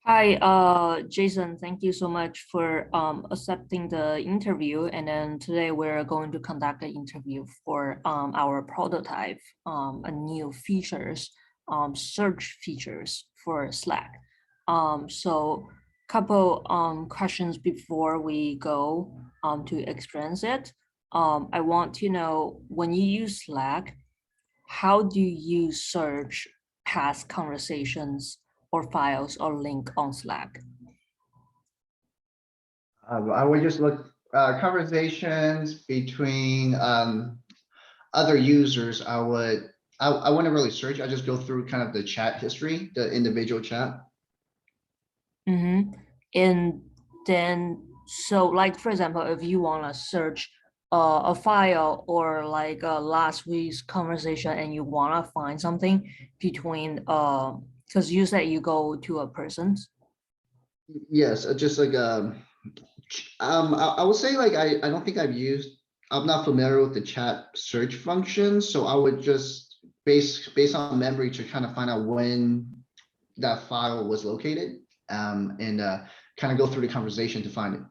Hi, Jason, thank you so much for accepting the interview. And then today we're going to conduct an interview for our prototype, a new features, search features for Slack. So couple questions before we go to experience it. I want to know when you use Slack, how do you search past conversations or files or link on Slack? I would just look conversations between other users. I wouldn't really search. I just go through kind of the chat history, the individual chat. Mm-hmm. And then, so like, for example, if you want to search a file or like last week's conversation and you want to find something between, because you said you go to a person's. Yes, just like I would say like I don't think I'm not familiar with the chat search function, so I would just based on memory to kind of find out when that file was located, and kind of go through the conversation to find it.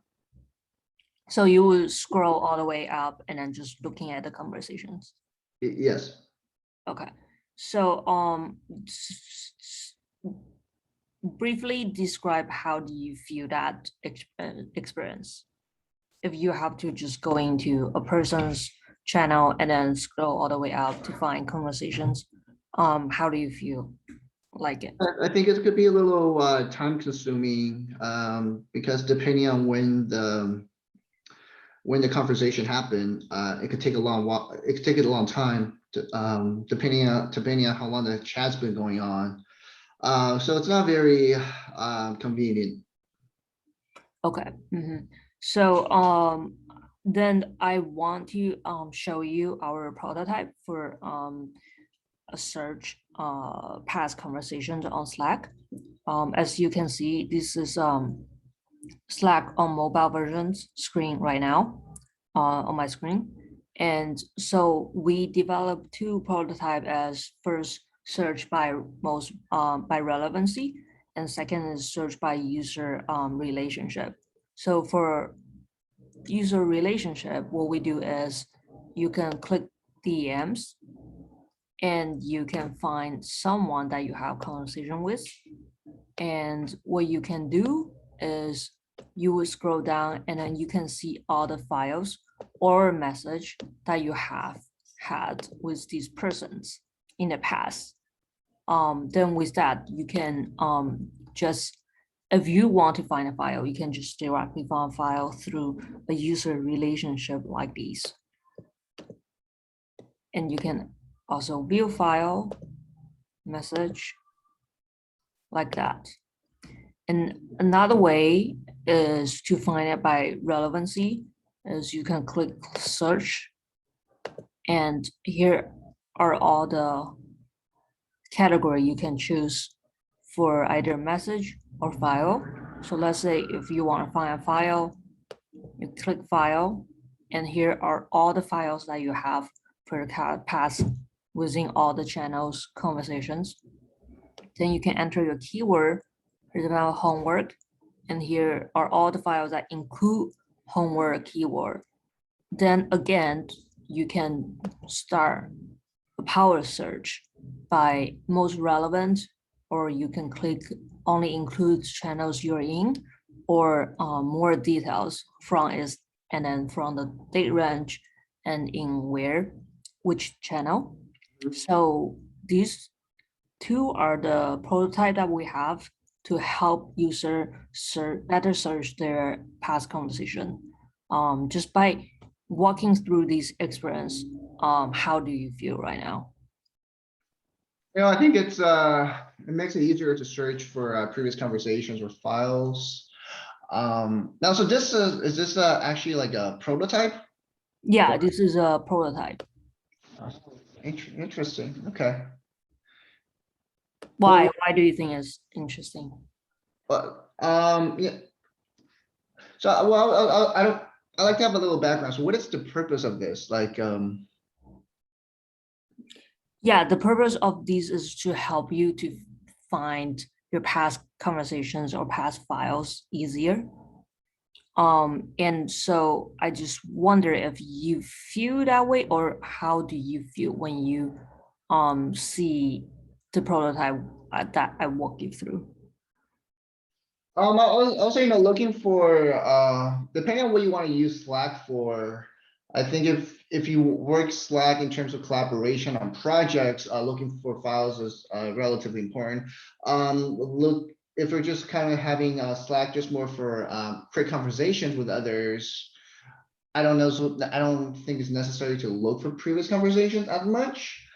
So you will scroll all the way up and then just looking at the conversations. Yes. Okay. So briefly describe how do you feel that experience? If you have to just go into a person's channel and then scroll all the way up to find conversations, how do you feel like it? I think it could be a little time consuming, because depending on when the conversation happened, it could take a long while. It could take it a long time to, depending on how long the chat's been going on. So it's not very convenient. Okay. So then I want to show you our prototype for a search past conversations on Slack. As you can see, this is Slack on mobile versions screen right now on my screen. And so we developed two prototype as first search by most by relevancy, and second is search by user relationship. So for user relationship, what we do is you can click DMs and you can find someone that you have conversation with. And what you can do is you will scroll down and then you can see all the files or message that you have had with these persons in the past. Then with that, you can just, if you want to find a file, you can just directly find a file through a user relationship like these. And you can also view file, message, like that. And another way is to find it by relevancy, is you can click search, and here are all the category you can choose for either message or file. So let's say if you want to find a file, you click file, and here are all the files that you have for the past within all the channels conversations. Then you can enter your keyword, for example, homework, and here are all the files that include homework keyword. Then again, you can start a power search by most relevant, or you can click only includes channels you're in, or more details from is, and then from the date range and in where, which channel. So these two are the prototype that we have to help user better search their past conversation. Just by walking through this experience, how do you feel right now? I think it makes it easier to search for previous conversations or files. Now, so this is this actually like a prototype? Yeah, this is a prototype. Interesting. Okay. Why? Why do you think it's interesting? But yeah. So well, I don't. I like to have a little background. So what is the purpose of this? Like Yeah, the purpose of this is to help you to find your past conversations or past files easier. And so I just wonder if you feel that way, or how do you feel when you see the prototype that I walk you through? Also, looking for, depending on what you want to use Slack for, I think if you work Slack in terms of collaboration on projects, looking for files is relatively important. Look, if we're just kind of having Slack just more for quick conversations with others, I don't know, so I don't think it's necessary to look for previous conversations as much.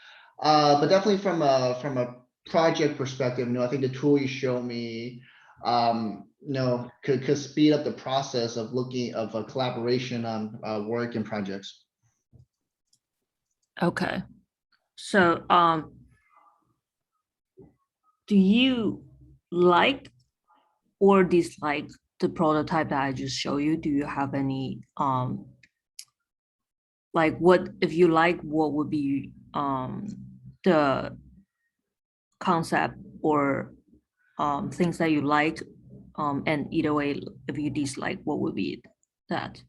But definitely from a project perspective, I think the tool you show me, could speed up the process of looking of a collaboration on work and projects. Okay. So do you like or dislike the prototype that I just showed you? Do you have any like, what if you like, what would be the concept or things that you like, and either way, if you dislike, what would be that?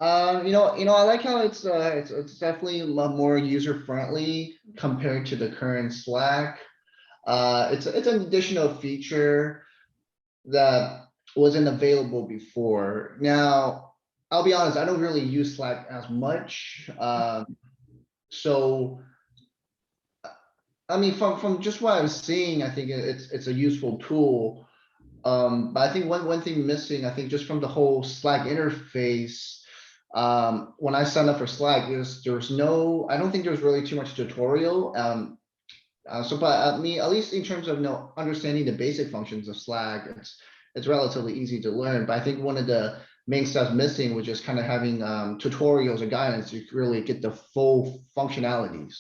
I like how it's definitely a lot more user friendly compared to the current Slack. It's an additional feature that wasn't available before. Now, I'll be honest, I don't really use Slack as much. So I mean, from just what I was seeing, I think it's a useful tool. But I think one thing missing, I think just from the whole Slack interface, when I signed up for Slack, there was no, I don't think there was really too much tutorial. But me, at least in terms of understanding the basic functions of Slack, it's relatively easy to learn. But I think one of the main stuff missing was just kind of having tutorials or guidance to really get the full functionalities.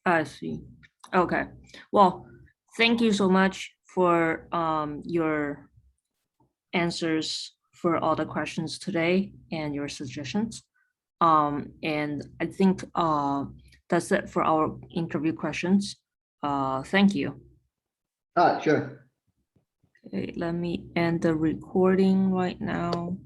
I see. Okay. Well, thank you so much for your answers for all the questions today and your suggestions. And I think that's it for our interview questions. Thank you. Sure. Okay, let me end the recording right now.